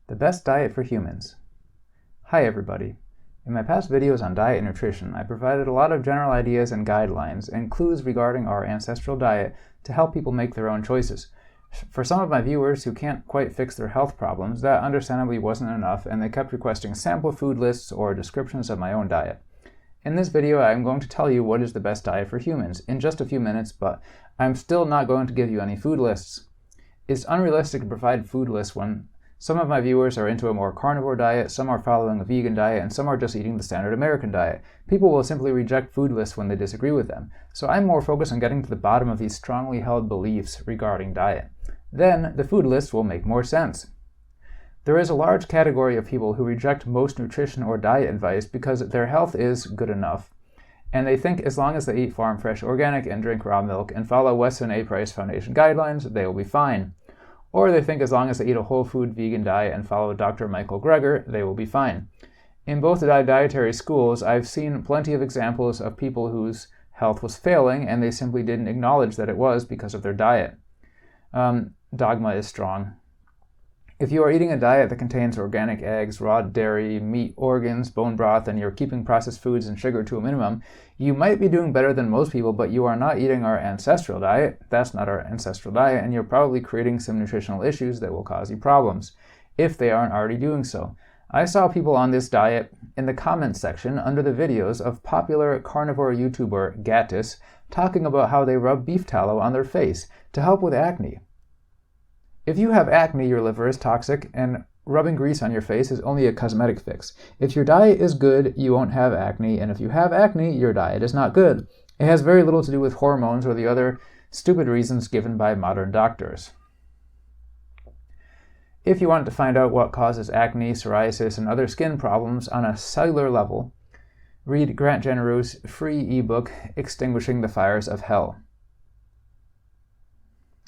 The best diet for humans. Hi everybody. In my past videos on diet and nutrition, I provided a lot of general ideas and guidelines and clues regarding our ancestral diet to help people make their own choices. For some of my viewers who can't quite fix their health problems, that understandably wasn't enough, and they kept requesting sample food lists or descriptions of my own diet. In this video, I'm going to tell you what is the best diet for humans in just a few minutes, but I'm still not going to give you any food lists. It's unrealistic to provide food lists when some of my viewers are into a more carnivore diet, some are following a vegan diet, and some are just eating the standard American diet. People will simply reject food lists when they disagree with them. So I'm more focused on getting to the bottom of these strongly held beliefs regarding diet. Then the food lists will make more sense. There is a large category of people who reject most nutrition or diet advice because their health is good enough, and they think as long as they eat farm fresh organic and drink raw milk and follow Weston A. Price Foundation guidelines, they will be fine. Or they think as long as they eat a whole food vegan diet and follow Dr. Michael Greger, they will be fine. In both the dietary schools, I've seen plenty of examples of people whose health was failing and they simply didn't acknowledge that it was because of their diet. Dogma is strong. If you are eating a diet that contains organic eggs, raw dairy, meat, organs, bone broth, and you're keeping processed foods and sugar to a minimum, you might be doing better than most people, but you are not eating our ancestral diet. That's not our ancestral diet, and you're probably creating some nutritional issues that will cause you problems, if they aren't already doing so. I saw people on this diet in the comments section under the videos of popular carnivore YouTuber Gattis talking about how they rub beef tallow on their face to help with acne. If you have acne, your liver is toxic, and rubbing grease on your face is only a cosmetic fix. If your diet is good, you won't have acne, and if you have acne, your diet is not good. It has very little to do with hormones or the other stupid reasons given by modern doctors. If you want to find out what causes acne, psoriasis, and other skin problems on a cellular level, read Grant Genereux's free ebook, Extinguishing the Fires of Hell.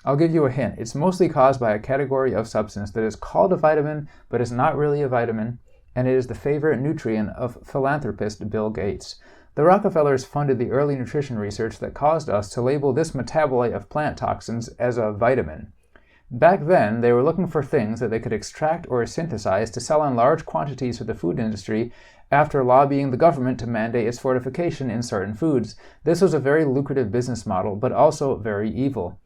I'll give you a hint. It's mostly caused by a category of substance that is called a vitamin, but is not really a vitamin, and it is the favorite nutrient of philanthropist Bill Gates. The Rockefellers funded the early nutrition research that caused us to label this metabolite of plant toxins as a vitamin. Back then, they were looking for things that they could extract or synthesize to sell in large quantities to the food industry after lobbying the government to mandate its fortification in certain foods. This was a very lucrative business model, but also very evil.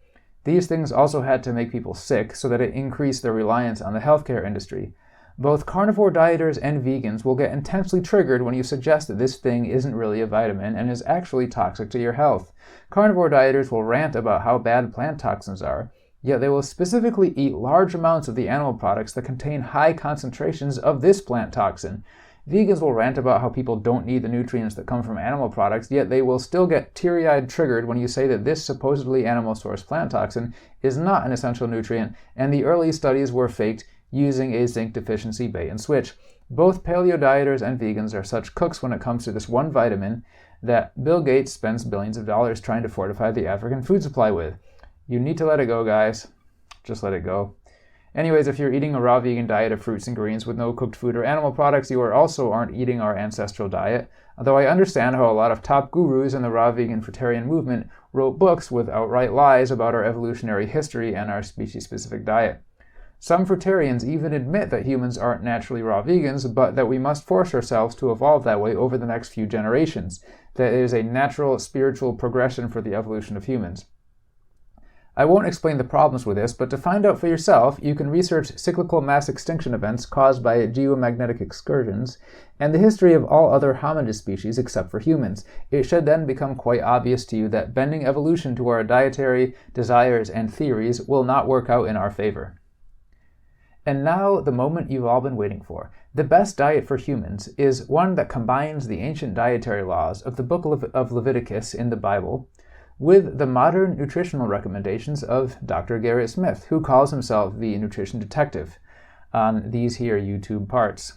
These things also had to make people sick so that it increased their reliance on the healthcare industry. Both carnivore dieters and vegans will get intensely triggered when you suggest that this thing isn't really a vitamin and is actually toxic to your health. Carnivore dieters will rant about how bad plant toxins are, yet they will specifically eat large amounts of the animal products that contain high concentrations of this plant toxin. Vegans will rant about how people don't need the nutrients that come from animal products, yet they will still get teary-eyed triggered when you say that this supposedly animal-sourced plant toxin is not an essential nutrient, and the early studies were faked using a zinc deficiency bait and switch. Both paleo dieters and vegans are such cooks when it comes to this one vitamin that Bill Gates spends billions of dollars trying to fortify the African food supply with. You need to let it go, guys. Just let it go. Anyways, if you're eating a raw vegan diet of fruits and greens with no cooked food or animal products, you also aren't eating our ancestral diet. Although I understand how a lot of top gurus in the raw vegan fruitarian movement wrote books with outright lies about our evolutionary history and our species-specific diet. Some fruitarians even admit that humans aren't naturally raw vegans, but that we must force ourselves to evolve that way over the next few generations. That it is a natural spiritual progression for the evolution of humans. I won't explain the problems with this, but to find out for yourself, you can research cyclical mass extinction events caused by geomagnetic excursions and the history of all other hominid species except for humans. It should then become quite obvious to you that bending evolution to our dietary desires and theories will not work out in our favor. And now, the moment you've all been waiting for. The best diet for humans is one that combines the ancient dietary laws of the book of Leviticus in the Bible with the modern nutritional recommendations of Dr. Garrett Smith, who calls himself the nutrition detective on these here YouTube parts.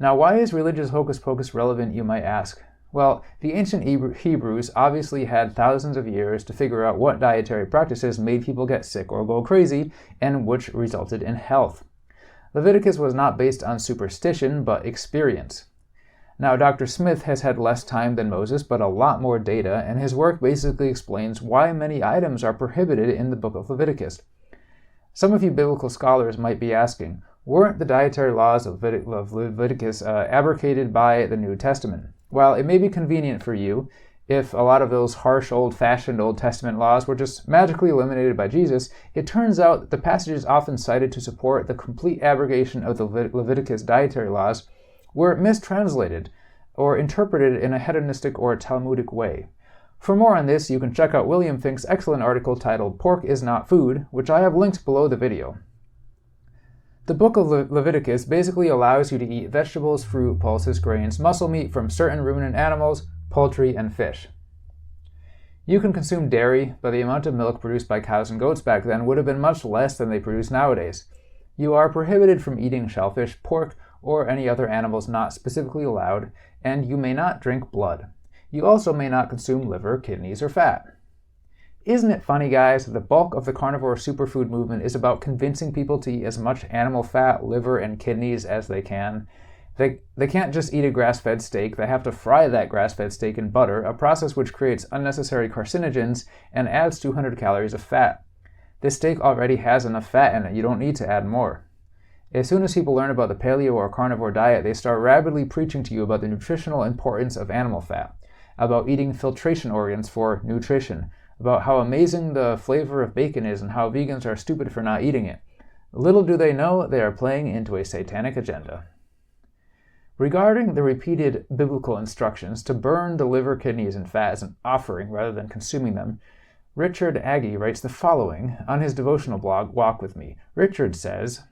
Now, why is religious hocus pocus relevant, you might ask? Well, the ancient Hebrews obviously had thousands of years to figure out what dietary practices made people get sick or go crazy, and which resulted in health. Leviticus was not based on superstition, but experience. Now, Dr. Smith has had less time than Moses, but a lot more data, and his work basically explains why many items are prohibited in the book of Leviticus. Some of you biblical scholars might be asking, weren't the dietary laws of Leviticus abrogated by the New Testament? While it may be convenient for you, if a lot of those harsh, old-fashioned Old Testament laws were just magically eliminated by Jesus, it turns out that the passages often cited to support the complete abrogation of the Leviticus dietary laws were mistranslated or interpreted in a hedonistic or Talmudic way. For more on this, you can check out William Finck's excellent article titled Pork is Not Food, which I have linked below the video. The book of Leviticus basically allows you to eat vegetables, fruit, pulses, grains, muscle meat from certain ruminant animals, poultry, and fish. You can consume dairy, but the amount of milk produced by cows and goats back then would have been much less than they produce nowadays. You are prohibited from eating shellfish, pork, or any other animals not specifically allowed, and you may not drink blood. You also may not consume liver, kidneys, or fat. Isn't it funny, guys, that the bulk of the carnivore superfood movement is about convincing people to eat as much animal fat, liver, and kidneys as they can? They can't just eat a grass-fed steak, they have to fry that grass-fed steak in butter, a process which creates unnecessary carcinogens and adds 200 calories of fat. This steak already has enough fat in it, you don't need to add more. As soon as people learn about the paleo or carnivore diet, they start rapidly preaching to you about the nutritional importance of animal fat, about eating filtration organs for nutrition, about how amazing the flavor of bacon is and how vegans are stupid for not eating it. Little do they know they are playing into a satanic agenda. Regarding the repeated biblical instructions to burn the liver, kidneys, and fat as an offering rather than consuming them, Richard Agee writes the following on his devotional blog, Walk With Me. Richard says,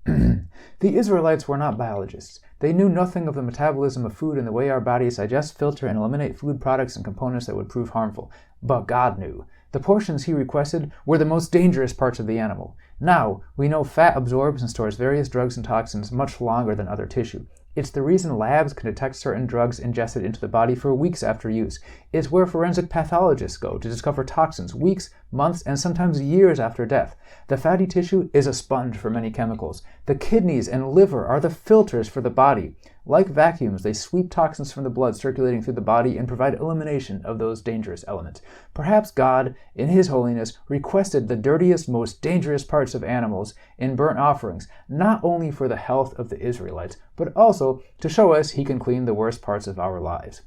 The Israelites were not biologists. They knew nothing of the metabolism of food and the way our bodies digest, filter, and eliminate food products and components that would prove harmful. But God knew. The portions he requested were the most dangerous parts of the animal. Now, we know fat absorbs and stores various drugs and toxins much longer than other tissue. It's the reason labs can detect certain drugs ingested into the body for weeks after use. It's where forensic pathologists go to discover toxins weeks, months, and sometimes years after death. The fatty tissue is a sponge for many chemicals. The kidneys and liver are the filters for the body. Like vacuums, they sweep toxins from the blood circulating through the body and provide elimination of those dangerous elements. Perhaps God, in His holiness, requested the dirtiest, most dangerous parts of animals in burnt offerings, not only for the health of the Israelites, but also to show us He can clean the worst parts of our lives.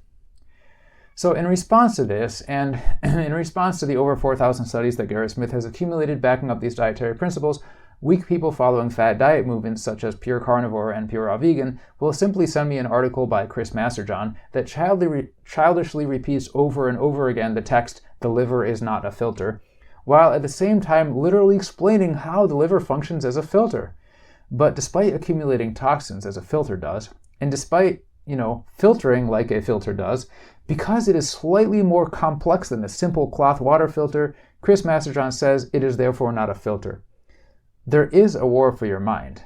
So in response to this, and in response to the over 4,000 studies that Garrett Smith has accumulated backing up these dietary principles, weak people following fat diet movements such as Pure Carnivore and Pure Raw Vegan will simply send me an article by Chris Masterjohn that childishly repeats over and over again the text, "The liver is not a filter," while at the same time literally explaining how the liver functions as a filter. But despite accumulating toxins as a filter does, and despite, filtering like a filter does, because it is slightly more complex than a simple cloth water filter, Chris Masterjohn says it is therefore not a filter. There is a war for your mind.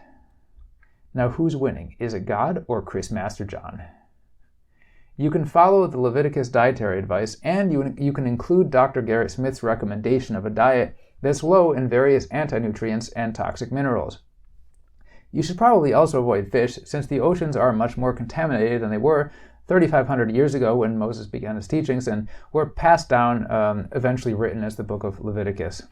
Now who's winning? Is it God or Chris Masterjohn? You can follow the Leviticus dietary advice, and you can include Dr. Garrett Smith's recommendation of a diet that's low in various anti-nutrients and toxic minerals. You should probably also avoid fish, since the oceans are much more contaminated than they were 3,500 years ago when Moses began his teachings and were passed down, eventually written as the book of Leviticus.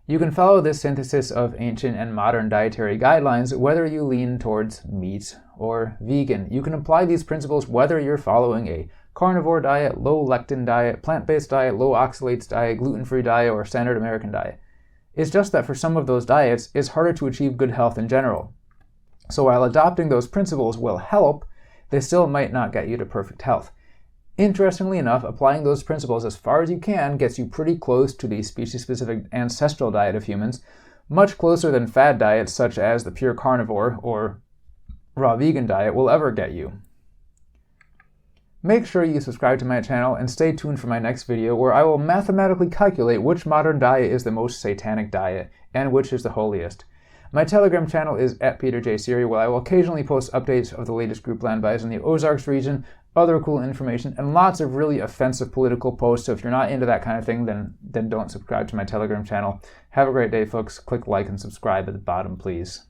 You can follow this synthesis of ancient and modern dietary guidelines whether you lean towards meat or vegan. You can apply these principles whether you're following a carnivore diet, low lectin diet, plant-based diet, low oxalates diet, gluten-free diet, or standard American diet. It's just that for some of those diets, it's harder to achieve good health in general. So while adopting those principles will help, they still might not get you to perfect health. Interestingly enough, applying those principles as far as you can gets you pretty close to the species-specific ancestral diet of humans, much closer than fad diets such as the pure carnivore or raw vegan diet will ever get you. Make sure you subscribe to my channel and stay tuned for my next video where I will mathematically calculate which modern diet is the most satanic diet and which is the holiest. My Telegram channel is @PeterJSiri, where I will occasionally post updates of the latest group land buys in the Ozarks region, other cool information, and lots of really offensive political posts. So if you're not into that kind of thing, then don't subscribe to my Telegram channel. Have a great day, folks. Click like and subscribe at the bottom, please.